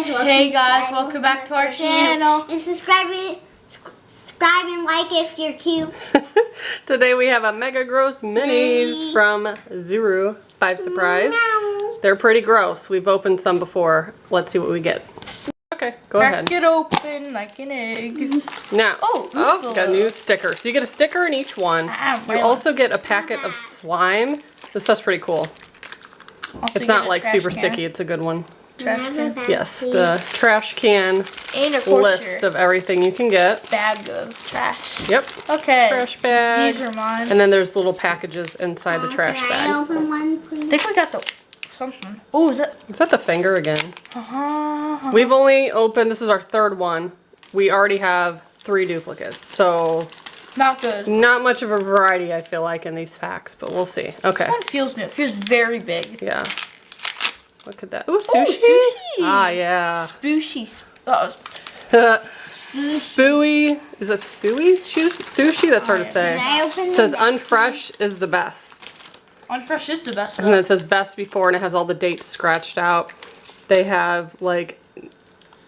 guys, welcome back to our channel. And subscribe and like if you're cute. Today we have a Mega Gross Minis from Zuru. 5 surprise. Meow. They're pretty gross. We've opened some before. Let's see what we get. Okay, go ahead. Crack it open like an egg. Now, oh, got a new sticker. So you get a sticker in each one. You also get a packet of slime. This stuff's pretty cool. Also, it's not like super sticky. It's a good one. Trash can. Yes, the trash can And of course list of everything you can get. Bag of trash. Yep. Okay. Trash bag. These are mine. And then there's little packages inside the trash Can bag. I open one, please? I think we got the something. Oh, is that? Is that the finger again? We've only opened, this is our third one. We already have 3 duplicates, so Not good. not much of a variety, I feel like, in these packs, but we'll see. Okay. This one feels new. It feels very big. Yeah. Look at that. Ooh, sushi. Oh, sushi. Ah, yeah. Spooshy. Oh, Spooey. Is it spooey sushi? That's hard to say. Can I open It says unfresh is the best. Unfresh is the best. And then it says best before, and it has all the dates scratched out. They have like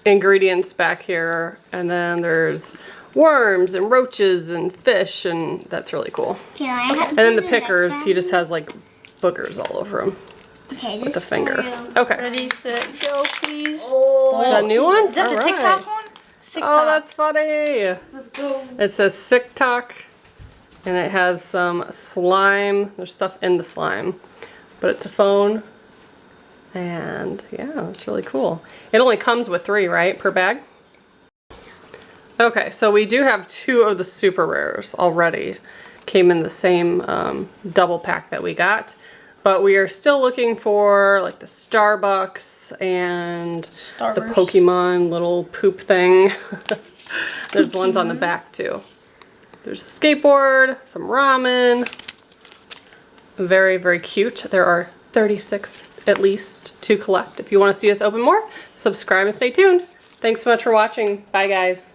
ingredients back here, and then there's worms and roaches and fish, and that's really cool. Can I have And then the next pickers, one? he just has like boogers all over him Okay, with this the finger. for you. Okay. Ready, set, go, please. Oh, The new one? Is that the Alright. TikTok one? TikTok. Oh, that's funny. Let's go. It says TikTok, and it has some slime. There's stuff in the slime, but it's a phone. And yeah, that's really cool. It only comes with 3, right, per bag? Okay, so we do have 2 of the super rares already. Came in the same double pack that we got. But we are still looking for like the Starbucks and the Starburst. Pokemon little poop thing. There's ones on the back too. There's a skateboard, some ramen. Very, very cute. There are 36 at least to collect. If you want to see us open more, subscribe and stay tuned. Thanks so much for watching. Bye guys.